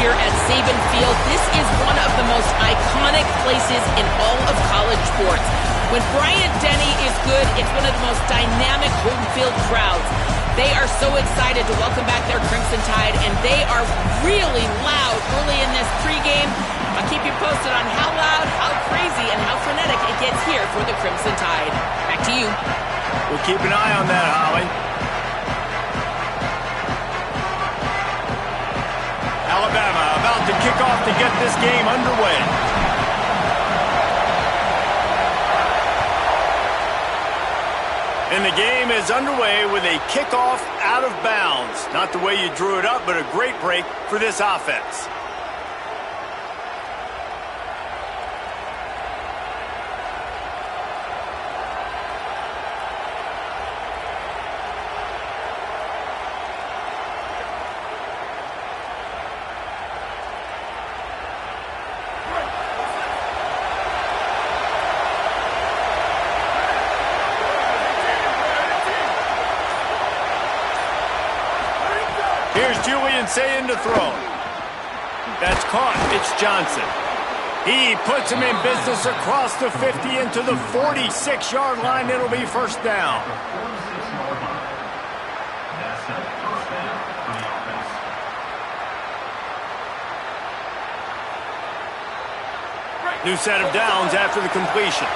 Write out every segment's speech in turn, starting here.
here at Saban Field. This is one of the most iconic places in all of college sports. When Bryant Denny is good, it's one of the most dynamic home field crowds. They are so excited to welcome back their Crimson Tide, and they are really loud early in this pregame. I'll keep you posted on how loud, how crazy, and how frenetic it gets here for the Crimson Tide. Back to you. We'll keep an eye on that, Holly. Alabama about to kick off to get this game underway. And the game is underway with a kickoff out of bounds. Not the way you drew it up, but a great break for this offense. Here's Julian Sayin to throw. That's caught. It's Johnson. He puts him in business across the 50 into the 46-yard line. It'll be first down. New set of downs after the completion.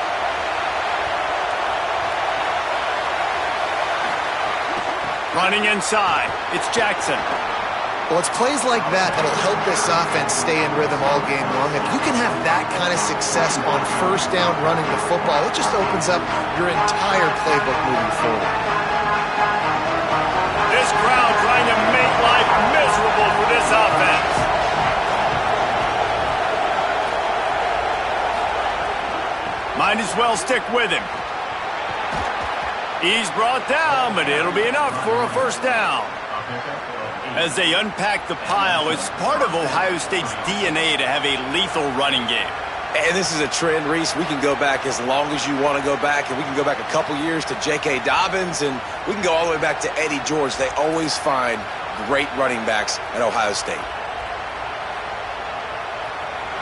Running inside, it's Jackson. Well, it's plays like that that'll help this offense stay in rhythm all game long. If you can have that kind of success on first down running the football, it just opens up your entire playbook moving forward. This crowd trying to make life miserable for this offense. Might as well stick with him. He's brought down, but it'll be enough for a first down. As they unpack the pile, it's part of Ohio State's DNA to have a lethal running game. And this is a trend, Reese. We can go back as long as you want to go back, and we can go back a couple years to J.K. Dobbins, and we can go all the way back to Eddie George. They always find great running backs at Ohio State.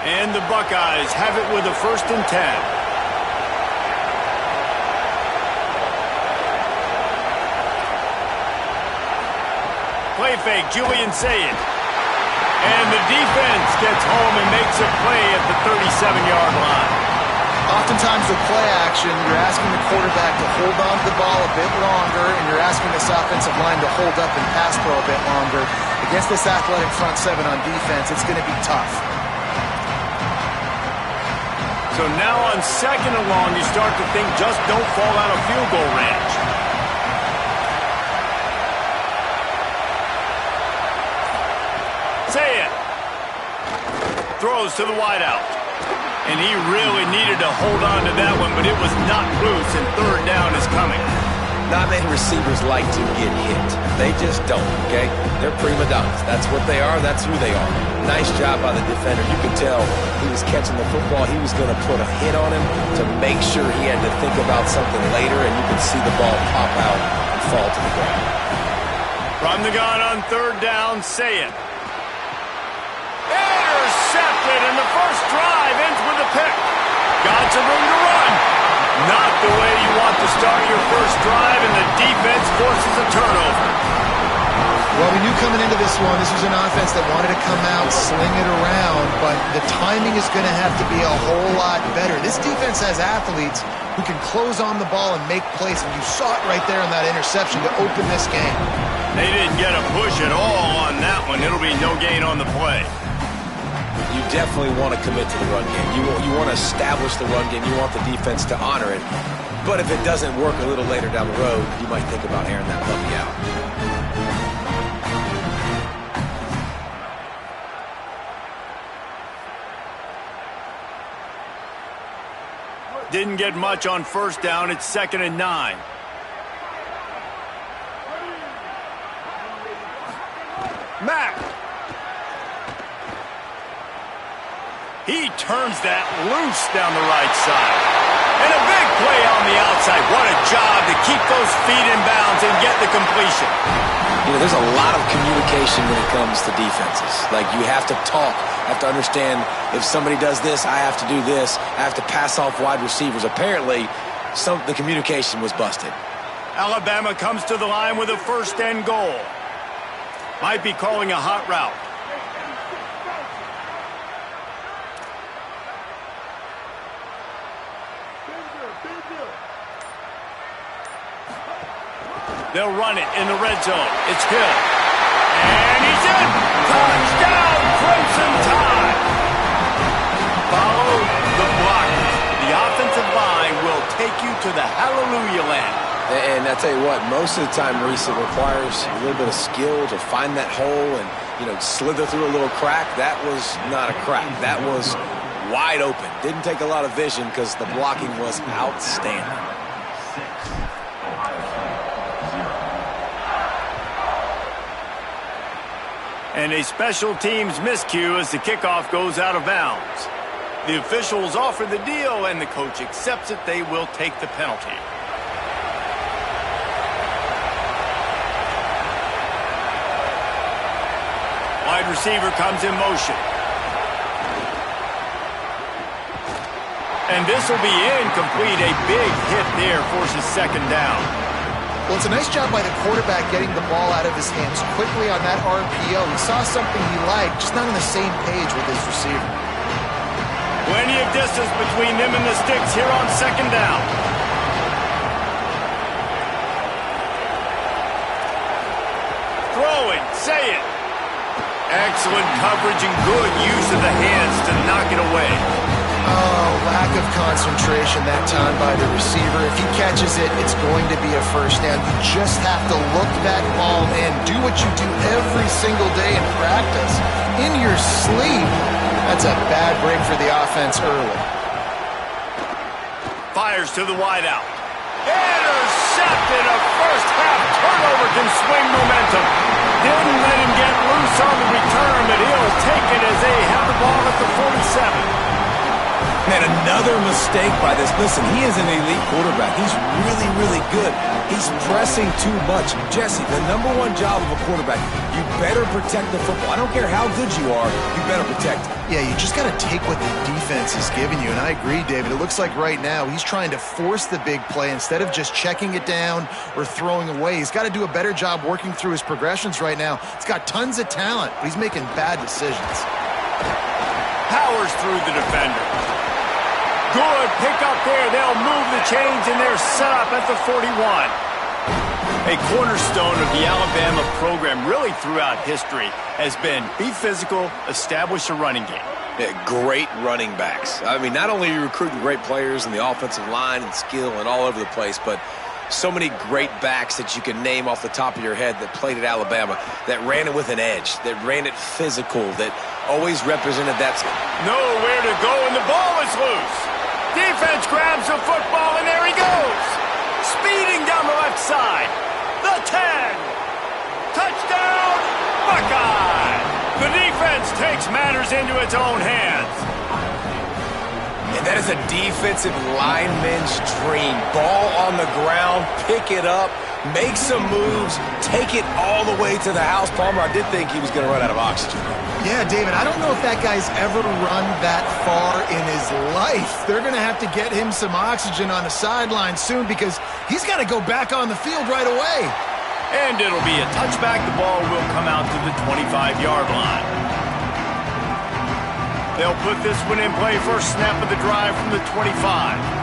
And the Buckeyes have it with a 1st and 10. Play fake, Julian Sayin. And the defense gets home and makes a play at the 37-yard line. Oftentimes with play action, you're asking the quarterback to hold on to the ball a bit longer, and you're asking this offensive line to hold up and pass pro a bit longer. Against this athletic front seven on defense, it's going to be tough. So now on 2nd and long, you start to think just don't fall out of field goal range. Sayin throws to the wideout. And he really needed to hold on to that one, but it was not loose, and 3rd down is coming. Not many receivers like to get hit. They just don't, okay? They're prima donnas. That's what they are. That's who they are. Nice job by the defender. You could tell he was catching the football. He was going to put a hit on him to make sure he had to think about something later, and you could see the ball pop out and fall to the ground. From the gun on 3rd down, Sayin. Intercepted, and the first drive ends with a pick. Got some room to run. Not the way you want to start your first drive, and the defense forces a turnover. Well, we knew coming into this one, this was an offense that wanted to come out, sling it around, but the timing is going to have to be a whole lot better. This defense has athletes who can close on the ball and make plays, and you saw it right there in that interception to open this game. They didn't get a push at all on that one. It'll be no gain on the play. You definitely want to commit to the run game. You want to establish the run game. You want the defense to honor it. But if it doesn't work a little later down the road, you might think about airing that puppy out. Didn't get much on 1st down. It's 2nd and 9. Mack. He turns that loose down the right side. And a big play on the outside. What a job to keep those feet in bounds and get the completion. There's a lot of communication when it comes to defenses. Like, you have to talk, have to understand if somebody does this, I have to do this. I have to pass off wide receivers. Apparently, the communication was busted. Alabama comes to the line with a 1st and goal. Might be calling a hot route. They'll run it in the red zone. It's Hill. And he's in! Touchdown, Crimson Tide! Follow the block. The offensive line will take you to the hallelujah land. And I tell you what, most of the time, Reese, it requires a little bit of skill to find that hole and, slither through a little crack. That was not a crack. That was wide open. Didn't take a lot of vision because the blocking was outstanding. And a special teams miscue as the kickoff goes out of bounds. The officials offer the deal, and the coach accepts it. They will take the penalty. Wide receiver comes in motion. And this will be incomplete. A big hit there forces 2nd down. Well, it's a nice job by the quarterback getting the ball out of his hands quickly on that RPO. He saw something he liked, just not on the same page with his receiver. Plenty of distance between them and the sticks here on 2nd down. Throw it, say it. Excellent coverage and good use of the hands to knock it away. Oh, lack of concentration that time by the receiver. If he catches it, it's going to be a 1st down. You just have to look that ball in. Do what you do every single day in practice. In your sleep. That's a bad break for the offense early. Fires to the wideout. Intercepted. A first-half turnover can swing momentum. Didn't let him get loose on the return, but he'll take it as they have the ball at the 47. Man, another mistake by this. Listen, he is an elite quarterback. He's really, really good. He's pressing too much. Jesse, the #1 job of a quarterback, you better protect the football. I don't care how good you are, you better protect it. Yeah, you just got to take what the defense is giving you. And I agree, David. It looks like right now he's trying to force the big play instead of just checking it down or throwing away. He's got to do a better job working through his progressions right now. He's got tons of talent, but he's making bad decisions. Powers through the defender. Good pick up there. They'll move the chains, and they're set up at the 41. A cornerstone of the Alabama program really throughout history has been be physical, establish a running game. Yeah, great running backs. I mean, not only are you recruiting great players in the offensive line and skill and all over the place, but so many great backs that you can name off the top of your head that played at Alabama, that ran it with an edge, that ran it physical, that always represented that. Nowhere to go, and the ball is loose. Defense grabs the football, and there he goes. Speeding down the left side. The 10. Touchdown, Buckeye. The defense takes matters into its own hands. And that is a defensive lineman's dream. Ball on the ground, pick it up, make some moves, take it all the way to the house. Palmer, I did think he was going to run out of oxygen. Yeah, David, I don't know if that guy's ever run that far in his life. They're going to have to get him some oxygen on the sideline soon because he's got to go back on the field right away. And it'll be a touchback. The ball will come out to the 25-yard line. They'll put this one in play. First snap of the drive from the 25.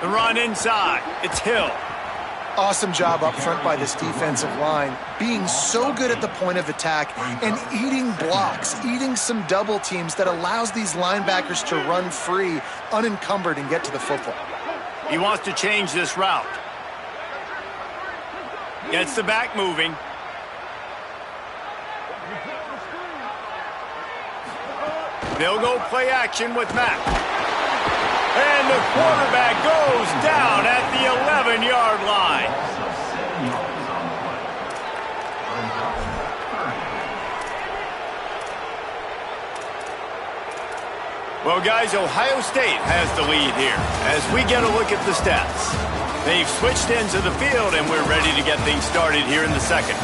The run inside. It's Hill. Awesome job up front by this defensive line, being so good at the point of attack and eating blocks, eating some double teams that allows these linebackers to run free, unencumbered, and get to the football. He wants to change this route. Gets the back moving. They'll go play action with Mack. And the quarterback goes down at the 11-yard line. Well, guys, Ohio State has the lead here as we get a look at the stats. They've switched into the field, and we're ready to get things started here in the second.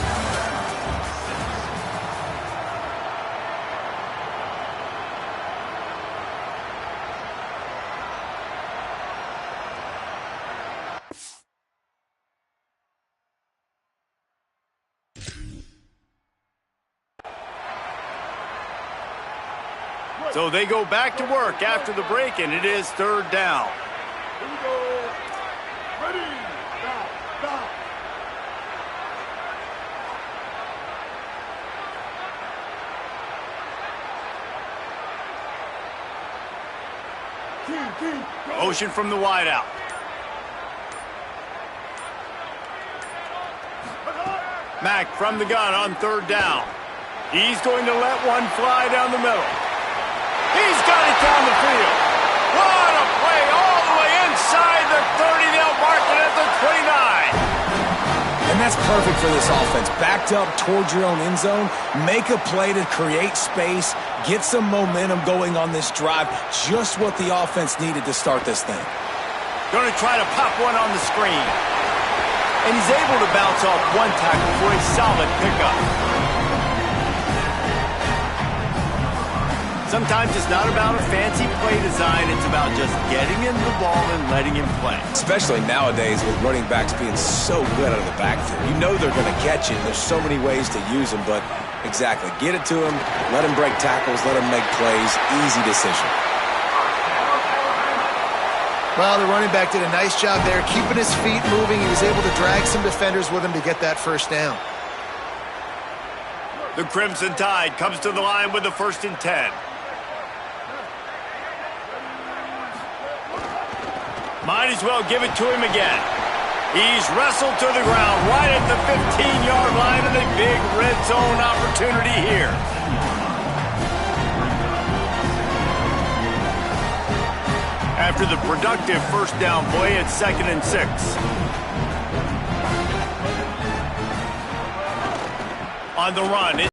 So they go back to work after the break, and it is third down. Here we go. Ready. Stop. Motion from the wideout. Mack from the gun on third down. He's going to let one fly down the middle. He's got it down the field. What a play all the way inside the 30. They'll mark it at the 29. And that's perfect for this offense. Backed up towards your own end zone, make a play to create space, get some momentum going on this drive. Just what the offense needed to start this thing. Going to try to pop one on the screen. And he's able to bounce off one tackle for a solid pickup. Sometimes it's not about a fancy play design. It's about just getting him the ball and letting him play. Especially nowadays with running backs being so good out of the backfield. You know they're going to catch it. There's so many ways to use them, but exactly. Get it to him, let him break tackles, let him make plays. Easy decision. Well, the running back did a nice job there, keeping his feet moving. He was able to drag some defenders with him to get that first down. The Crimson Tide comes to the line with the 1st and 10. Might as well give it to him again. He's wrestled to the ground right at the 15-yard line, and a big red zone opportunity here. After the productive first down play, it's 2nd and 6. On the run, it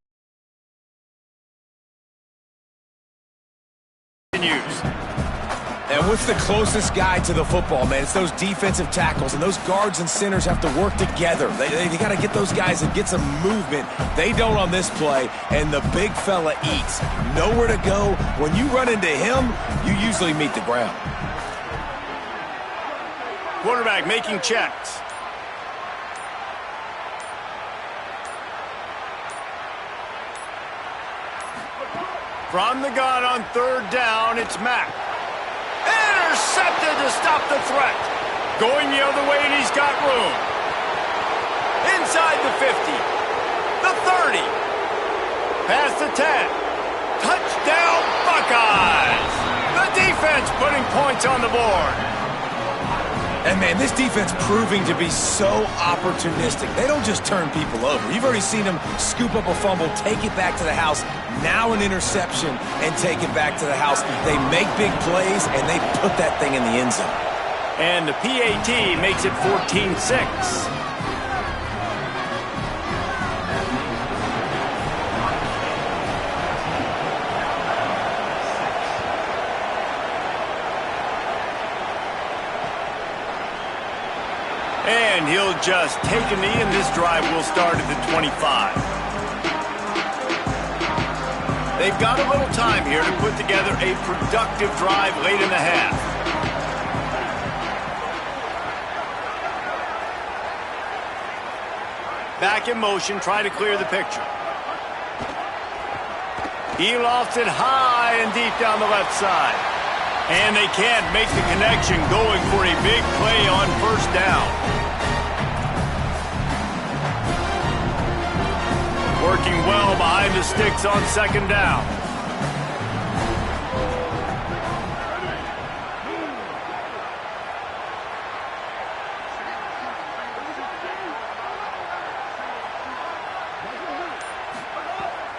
continues. And what's the closest guy to the football, man? It's those defensive tackles, and those guards and centers have to work together. They got to get those guys and get some movement. They don't on this play, and the big fella eats. Nowhere to go. When you run into him, you usually meet the ground. Quarterback making checks. From the gun on third down, it's Mack. Intercepted to stop the threat. Going the other way, and he's got room. Inside the 50. The 30. Past the 10. Touchdown, Buckeyes. The defense putting points on the board. And, man, this defense proving to be so opportunistic. They don't just turn people over. You've already seen them scoop up a fumble, take it back to the house, now an interception, and take it back to the house. They make big plays, and they put that thing in the end zone. And the PAT makes it 14-6. And he'll just take a knee, and this drive will start at the 25. They've got a little time here to put together a productive drive late in the half. Back in motion, try to clear the picture. He lofts it high and deep down the left side. And they can't make the connection, going for a big play on first down. Working well behind the sticks on second down.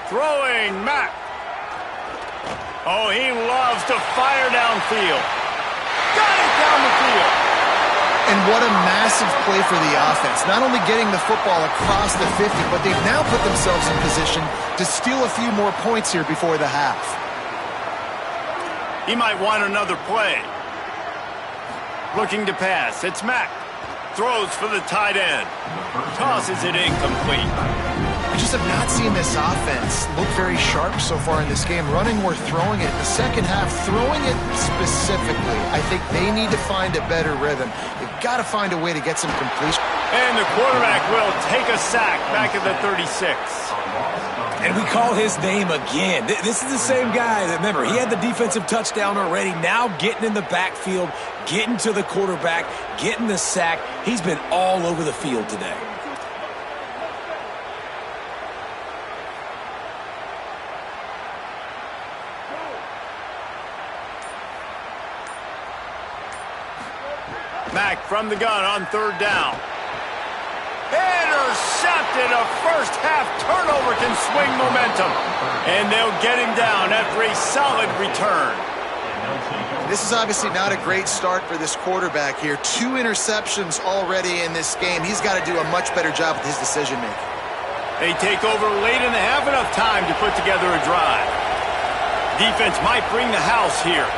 Throwing Mack. Oh, he loves to fire downfield. Got it down the field. And what a massive play for the offense. Not only getting the football across the 50, but they've now put themselves in position to steal a few more points here before the half. He might want another play. Looking to pass. It's Mack. Throws for the tight end. Tosses it incomplete. I just have not seen this offense look very sharp so far in this game, running or throwing it. The second half, throwing it specifically, I think they need to find a better rhythm. They've got to find a way to get some completion. And the quarterback will take a sack back at the 36. And we call his name again. This is the same guy that, remember, he had the defensive touchdown already. Now getting in the backfield, getting to the quarterback, getting the sack. He's been all over the field today. Mack from the gun on third down. Intercepted. A first half turnover can swing momentum. And they'll get him down after a solid return. This is obviously not a great start for this quarterback here. 2 interceptions already in this game. He's got to do a much better job with his decision-making. They take over late in the half, enough time to put together a drive. Defense might bring the house here.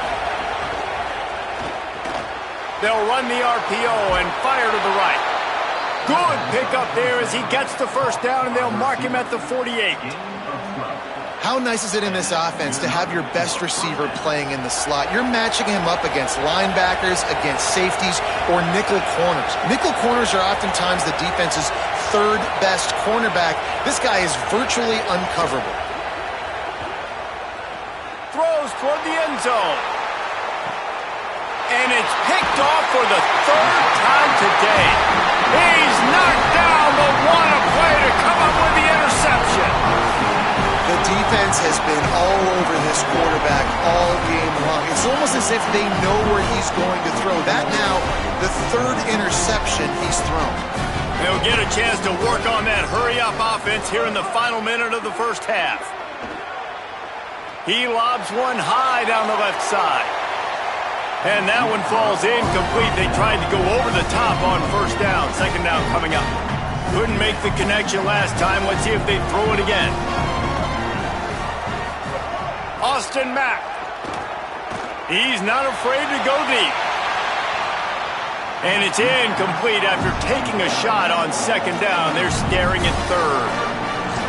They'll run the RPO and fire to the right. Good pickup there as he gets the first down, and they'll mark him at the 48. How nice is it in this offense to have your best receiver playing in the slot? You're matching him up against linebackers, against safeties, or nickel corners. Nickel corners are oftentimes the defense's third best cornerback. This guy is virtually uncoverable. Throws toward the end zone. And it's picked off for the third time today. He's knocked down, but what a play to come up with the interception. The defense has been all over this quarterback all game long. It's almost as if they know where he's going to throw. That now, the third interception he's thrown. They'll get a chance to work on that hurry-up offense here in the final minute of the first half. He lobs one high down the left side. And that one falls incomplete. They tried to go over the top on first down. Second down coming up. Couldn't make the connection last time. Let's see if they throw it again. Austin Mack. He's not afraid to go deep. And it's incomplete after taking a shot on second down. They're staring at third.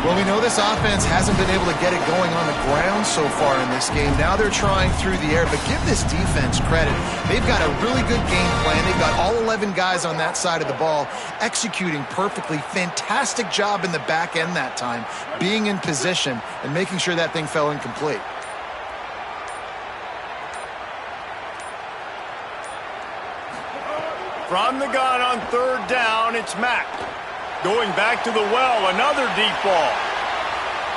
Well, we know this offense hasn't been able to get it going on the ground so far in this game. Now they're trying through the air, but give this defense credit. They've got a really good game plan. They've got all 11 guys on that side of the ball executing perfectly. Fantastic job in the back end that time, being in position and making sure that thing fell incomplete. From the gun on third down, it's Mack. Going back to the well, another deep ball.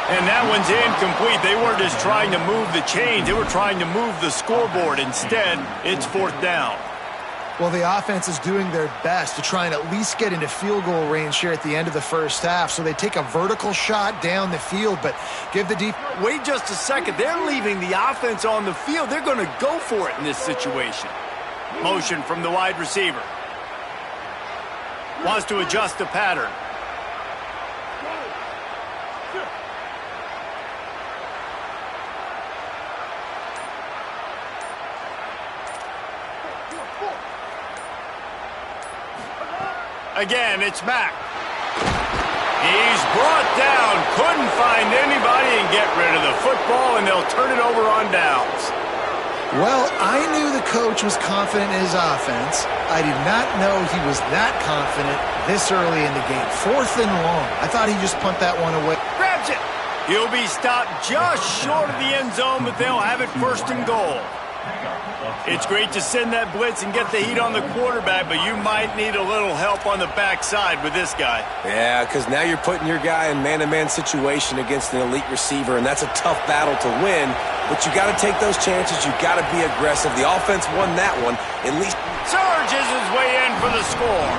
And that one's incomplete. They weren't just trying to move the chains. They were trying to move the scoreboard. Instead, it's fourth down. Well, the offense is doing their best to try and at least get into field goal range here at the end of the first half. So they take a vertical shot down the field, but give the defense... Wait just a second. They're leaving the offense on the field. They're going to go for it in this situation. Motion from the wide receiver. Wants to adjust the pattern. Again, it's Mack. He's brought down. Couldn't find anybody and get rid of the football, and they'll turn it over on downs. Well, I knew the coach was confident in his offense. I did not know he was that confident this early in the game. Fourth and long. I thought he'd just punt that one away. Grabs it. He'll be stopped just short of the end zone, but they'll have it first and goal. It's great to send that blitz and get the heat on the quarterback, but you might need a little help on the backside with this guy. Yeah, because now you're putting your guy in man-to-man situation against an elite receiver, and that's a tough battle to win, but you got to take those chances. You got to be aggressive. The offense won that one. At least surges his way in for the score.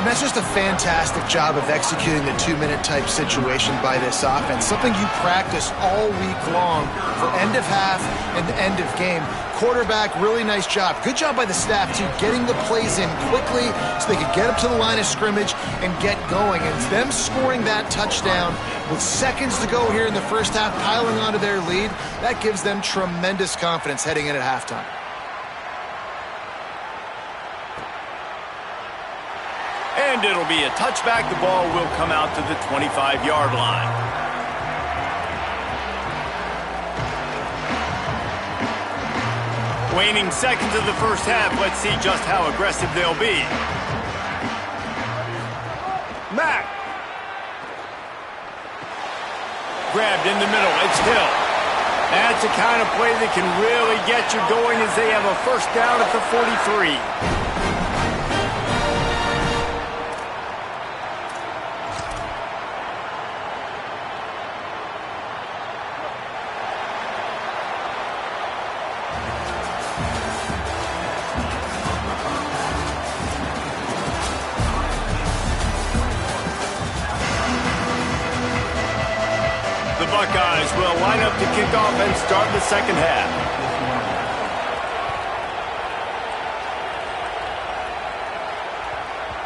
And And that's just a fantastic job of executing the 2-minute type situation by this offense. Something you practice all week long for end of half and end of game. Quarterback, really nice job. Good job by the staff, too, getting the plays in quickly so they could get up to the line of scrimmage and get going. And them scoring that touchdown with seconds to go here in the first half, piling onto their lead, that gives them tremendous confidence heading in at halftime. And it'll be a touchback. The ball will come out to the 25-yard line. Waning seconds of the first half. Let's see just how aggressive they'll be. Mack. Grabbed in the middle. It's Hill. That's the kind of play that can really get you going as they have a first down at the 43. Buckeyes will line up to kick off and start the second half.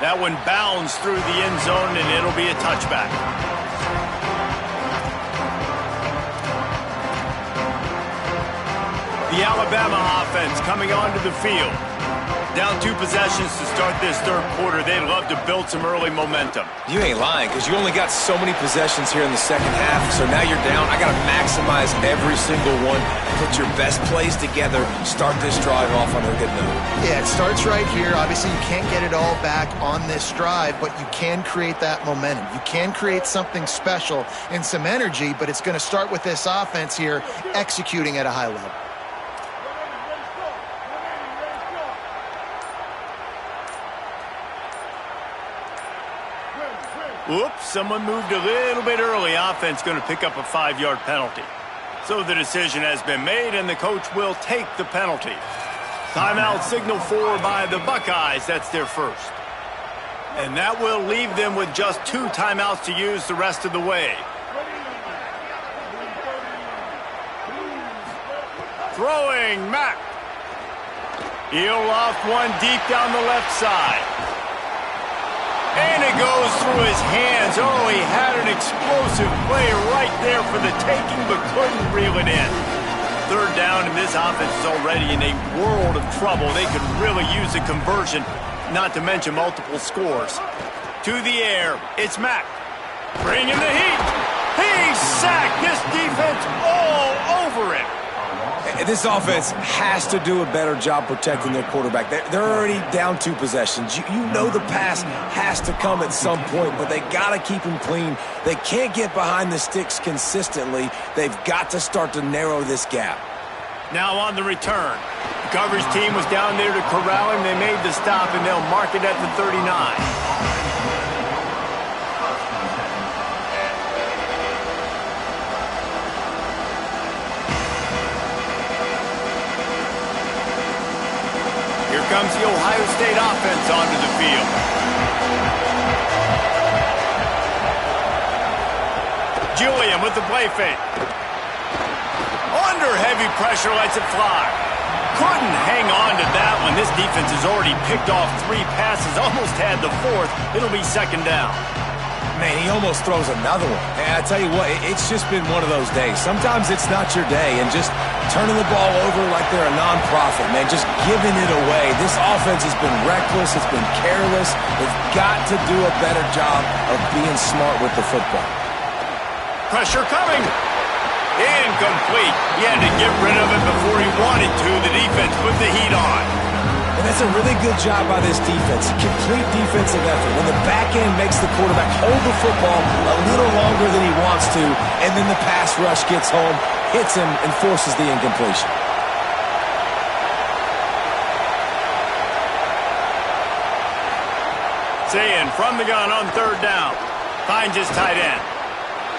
That one bounds through the end zone, and it'll be a touchback. The Alabama offense coming onto the field. Down 2 possessions to start this third quarter. They'd love to build some early momentum. You ain't lying, because you only got so many possessions here in the second half, so now you're down. I got to maximize every single one. Put your best plays together. Start this drive off on a good note. Yeah, it starts right here. Obviously, you can't get it all back on this drive, but you can create that momentum. You can create something special and some energy, but it's going to start with this offense here executing at a high level. Oops, someone moved a little bit early. Offense going to pick up a 5-yard penalty. So the decision has been made, and the coach will take the penalty. Timeout signal for by the Buckeyes. That's their first. And that will leave them with just 2 timeouts to use the rest of the way. Throwing, Mack. He'll loft one deep down the left side. And it goes through his hands. Oh, he had an explosive play right there for the taking, but couldn't reel it in. Third down, and this offense is already in a world of trouble. They could really use a conversion, not to mention multiple scores. To the air, it's Mack. Bringing the heat. He's sacked. This defense all over him. This offense has to do a better job protecting their quarterback. They're already down 2 possessions. You know the pass has to come at some point, but they got to keep him clean. They can't get behind the sticks consistently. They've got to start to narrow this gap. Now on the return. The coverage team was down there to corral him. They made the stop, and they'll mark it at the 39. Comes the Ohio State offense onto the field. Julian with the play fake. Under heavy pressure, lets it fly. Couldn't hang on to that one. This defense has already picked off 3 passes, almost had the 4th. It'll be second down. Man, he almost throws another one. And I tell you what, it's just been one of those days. Sometimes it's not your day, and just turning the ball over like they're a nonprofit, man, just giving it away. This offense has been reckless. It's been careless. They've got to do a better job of being smart with the football. Pressure coming. Incomplete. He had to get rid of it before he wanted to. The defense put the heat on. And that's a really good job by this defense. A complete defensive effort. When the back end makes the quarterback hold the football a little longer than he wants to, and then the pass rush gets home, hits him, and forces the incompletion. Sayin from the gun on third down. Finds his tight end.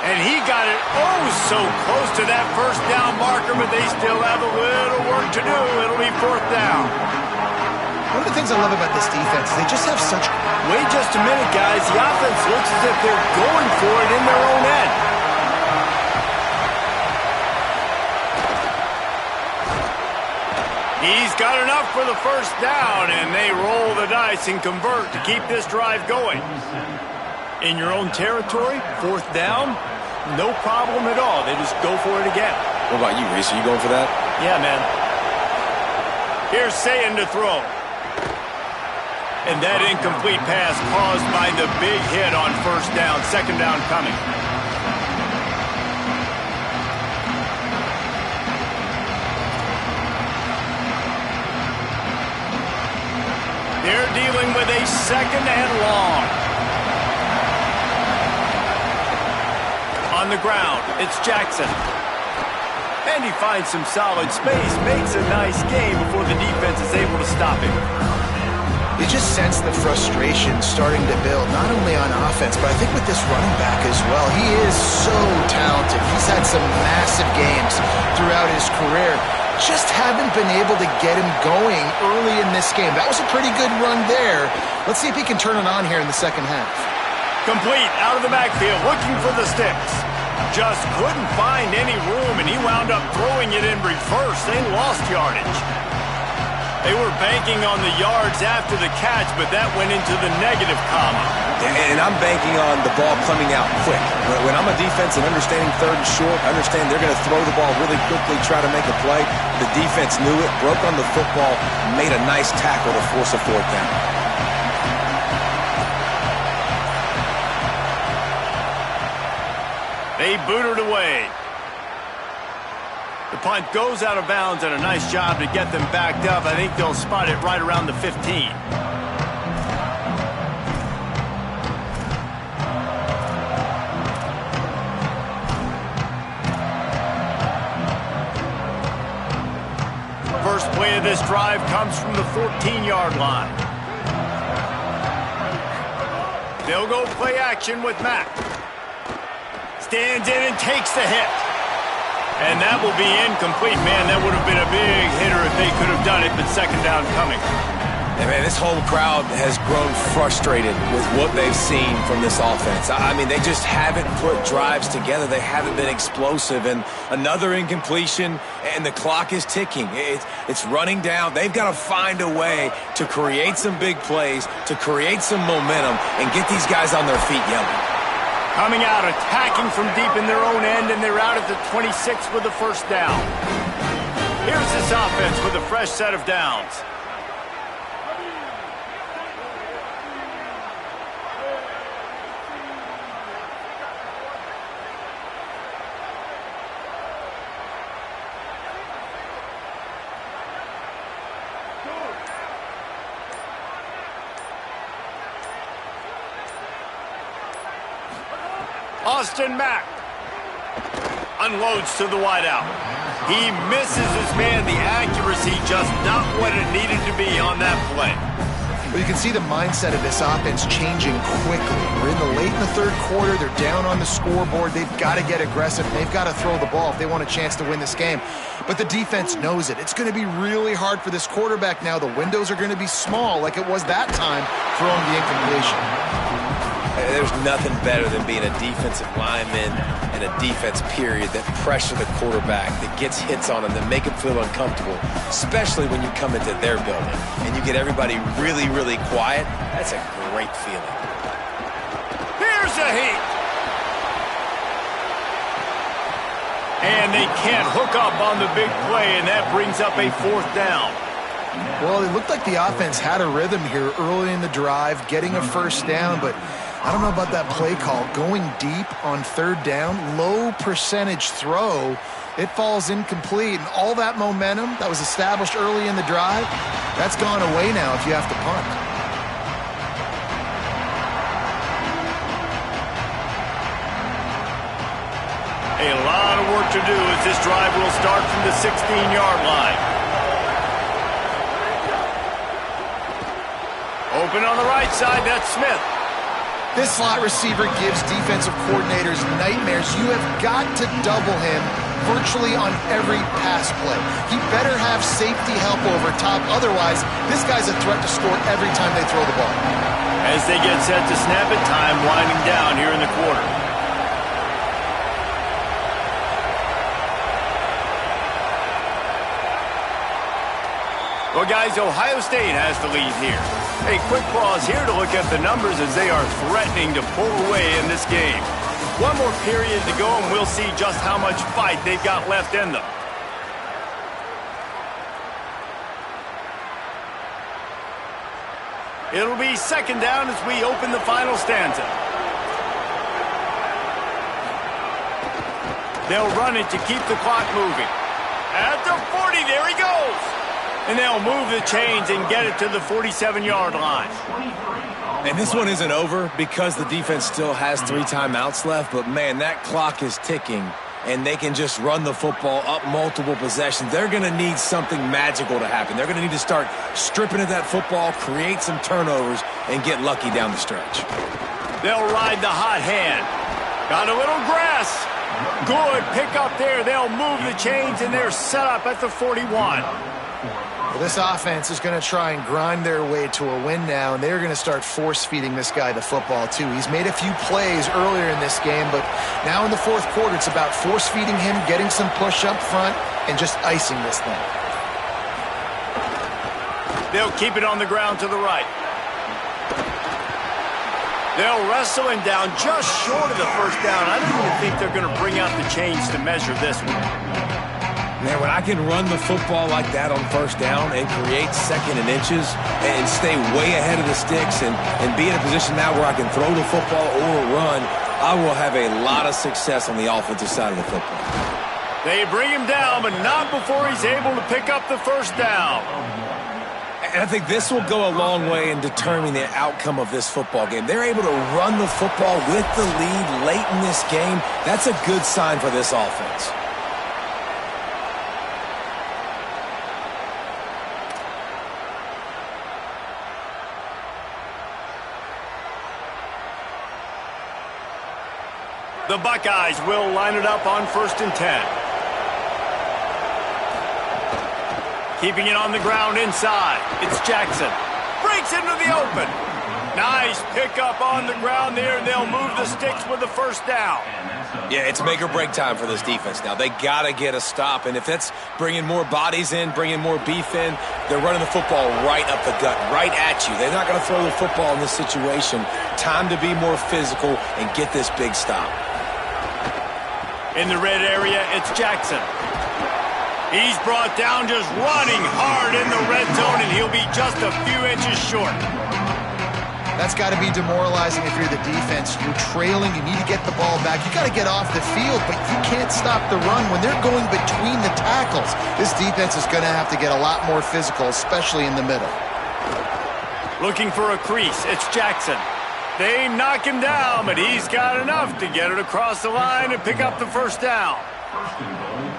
And he got it oh so close to that first down marker, but they still have a little work to do. It'll be 4th down. One of the things I love about this defense is they just have such... Wait just a minute, guys. The offense looks as if they're going for it in their own end. He's got enough for the first down, and they roll the dice and convert to keep this drive going. In your own territory, 4th down, no problem at all. They just go for it again. What about you, Reese? Are you going for that? Yeah, man. Here's Sayin to throw. And that incomplete pass caused by the big hit on 1st down. 2nd down coming. They're dealing with a 2nd and long. On the ground, it's Jackson. And he finds some solid space, makes a nice game before the defense is able to stop him. You just sense the frustration starting to build, not only on offense, but I think with this running back as well. He is so talented. He's had some massive games throughout his career. Just haven't been able to get him going early in this game. That was a pretty good run there. Let's see if he can turn it on here in the second half. Complete, out of the backfield, looking for the sticks. Just couldn't find any room, and he wound up throwing it in reverse. They lost yardage. They were banking on the yards after the catch, but that went into the negative column. And I'm banking on the ball coming out quick. When I'm a defense and understanding 3rd and short, understand they're going to throw the ball really quickly, try to make a play. The defense knew it, broke on the football, made a nice tackle to force a 4th down. They boot it away. The punt goes out of bounds, and a nice job to get them backed up. I think they'll spot it right around the 15. First play of this drive comes from the 14-yard line. They'll go play action with Mack. Stands in and takes the hit. And that will be incomplete. Man, that would have been a big hitter if they could have done it, but 2nd down coming. And man, this whole crowd has grown frustrated with what they've seen from this offense. I mean, they just haven't put drives together. They haven't been explosive. And another incompletion, and the clock is ticking. It's running down. They've got to find a way to create some big plays, to create some momentum, and get these guys on their feet yelling. Coming out, attacking from deep in their own end, and they're out at the 26 with the 1st down. Here's this offense with a fresh set of downs. Austin Mack unloads to the wideout. He misses his man. The accuracy just not what it needed to be on that play. Well, you can see the mindset of this offense changing quickly. We're late in the 3rd quarter. They're down on the scoreboard. They've got to get aggressive. They've got to throw the ball if they want a chance to win this game. But the defense knows it. It's going to be really hard for this quarterback now. The windows are going to be small like it was that time throwing the incompletion. There's nothing better than being a defensive lineman and a defense period that pressure the quarterback, that gets hits on him, that make him feel uncomfortable, especially when you come into their building and you get everybody really, really quiet. That's a great feeling. Here's a heat. And they can't hook up on the big play, and that brings up a 4th down. Well, it looked like the offense had a rhythm here early in the drive, getting a 1st down, but I don't know about that play call. Going deep on 3rd down, low percentage throw, it falls incomplete. And all that momentum that was established early in the drive, that's gone away now if you have to punt. A lot of work to do as this drive will start from the 16-yard line. Open on the right side, that's Smith. This slot receiver gives defensive coordinators nightmares. You have got to double him virtually on every pass play. He better have safety help over top. Otherwise, this guy's a threat to score every time they throw the ball. As they get set to snap it, time winding down here in the quarter. Well, guys, Ohio State has the lead here. A quick pause here to look at the numbers as they are threatening to pull away in this game. One more period to go, and we'll see just how much fight they've got left in them. It'll be second down as we open the final stanza. They'll run it to keep the clock moving. At the 40, there he goes. And they'll move the chains and get it to the 47-yard line. And this one isn't over because the defense still has 3 timeouts left. But, man, that clock is ticking, and they can just run the football up multiple possessions. They're going to need something magical to happen. They're going to need to start stripping at that football, create some turnovers, and get lucky down the stretch. They'll ride the hot hand. Got a little grass. Good pick up there. They'll move the chains, and they're set up at the 41. Well, this offense is going to try and grind their way to a win now, and they're going to start force-feeding this guy the football, too. He's made a few plays earlier in this game, but now in the fourth quarter, it's about force-feeding him, getting some push up front, and just icing this thing. They'll keep it on the ground to the right. They'll wrestle him down just short of the first down. I don't even think they're going to bring out the chains to measure this one. Man, when I can run the football like that on first down and create second and inches and stay way ahead of the sticks and be in a position now where I can throw the football or run, I will have a lot of success on the offensive side of the football. They bring him down, but not before he's able to pick up the first down. And I think this will go a long way in determining the outcome of this football game. They're able to run the football with the lead late in this game. That's a good sign for this offense. The Buckeyes will line it up on 1st and 10. Keeping it on the ground inside. It's Jackson. Breaks into the open. Nice pickup on the ground there, and they'll move the sticks with the first down. Yeah, it's make or break time for this defense now. They got to get a stop, and if that's bringing more bodies in, bringing more beef in, they're running the football right up the gut, right at you. They're not going to throw the football in this situation. Time to be more physical and get this big stop. In the red area, it's Jackson. He's brought down just running hard in the red zone, and he'll be just a few inches short. That's got to be demoralizing if you're the defense. You're trailing. You need to get the ball back. You got to get off the field, but you can't stop the run when they're going between the tackles. This defense is going to have to get a lot more physical, especially in the middle. Looking for a crease. It's Jackson. They knock him down, but he's got enough to get it across the line and pick up the first down.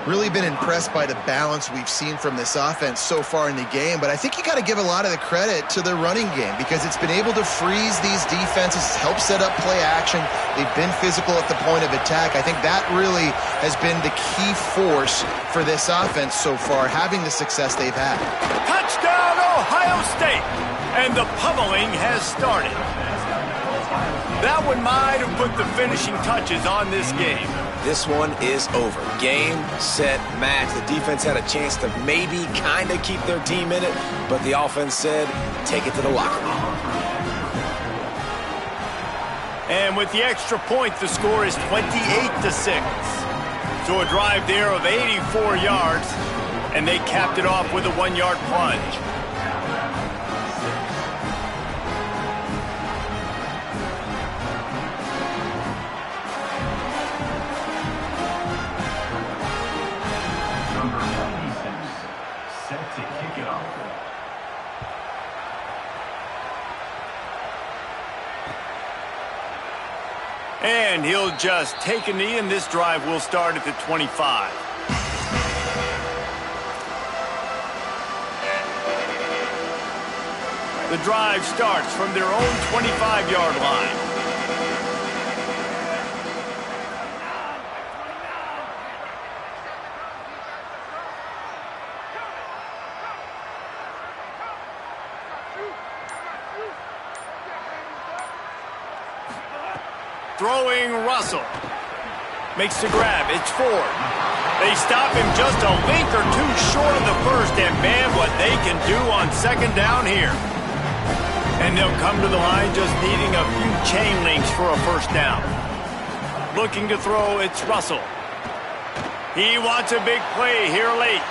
Really been impressed by the balance we've seen from this offense so far in the game, but I think you got to give a lot of the credit to the running game because it's been able to freeze these defenses, help set up play action. They've been physical at the point of attack. I think that really has been the key force for this offense so far, having the success they've had. Touchdown, Ohio State! And the pummeling has started. That one might have put the finishing touches on this game. This one is over. Game, set, match. The defense had a chance to maybe kind of keep their team in it, but the offense said, take it to the locker room. And with the extra point, the score is 28-6. So a drive there of 84 yards, and they capped it off with a 1-yard plunge. And he'll just take a knee, and this drive will start at the 25. The drive starts from their own 25-yard line. Throwing Russell. Makes the grab. It's Ford. They stop him just a length or two short of the first, and man, what they can do on second down here. And they'll come to the line just needing a few chain links for a first down. Looking to throw, it's Russell. He wants a big play here late.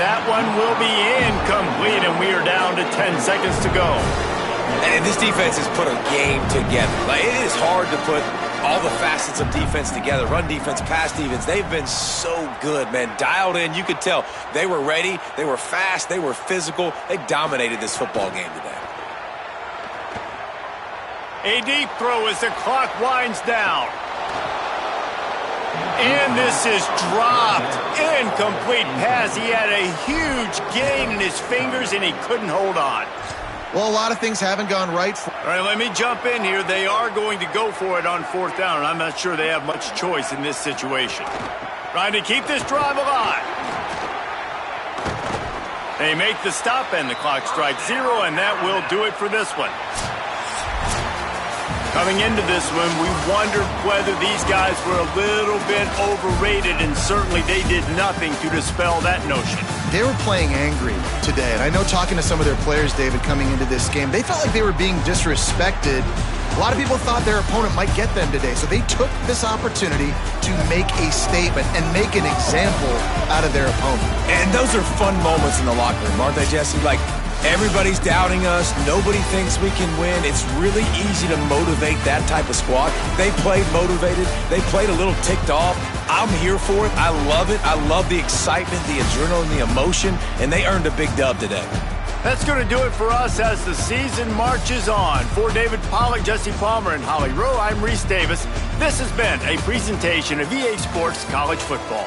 That one will be incomplete, and we are down to 10 seconds to go. And this defense has put a game together. Like, it is hard to put all the facets of defense together. Run defense, pass defense. They've been so good, man. Dialed in. You could tell they were ready. They were fast. They were physical. They dominated this football game today. A deep throw as the clock winds down. And this is dropped. Incomplete pass. He had a huge gain in his fingers, and he couldn't hold on. Well, a lot of things haven't gone right. All right, let me jump in here. They are going to go for it on fourth down, and I'm not sure they have much choice in this situation. Trying to keep this drive alive. They make the stop, and the clock strikes 0, and that will do it for this one. Coming into this one, we wondered whether these guys were a little bit overrated, and certainly they did nothing to dispel that notion. They were playing angry today, and I know talking to some of their players, David, coming into this game, they felt like they were being disrespected. A lot of people thought their opponent might get them today, so they took this opportunity to make a statement and make an example out of their opponent. And those are fun moments in the locker room, aren't they, Jesse? Like, everybody's doubting us. Nobody thinks we can win. It's really easy to motivate that type of squad. They played motivated. They played a little ticked off. I'm here for it. I love it. I love the excitement, the adrenaline, the emotion, and they earned a big dub today. That's going to do it for us as the season marches on. For David Pollack, Jesse Palmer, and Holly Rowe, I'm Reese Davis. This has been a presentation of EA Sports College Football.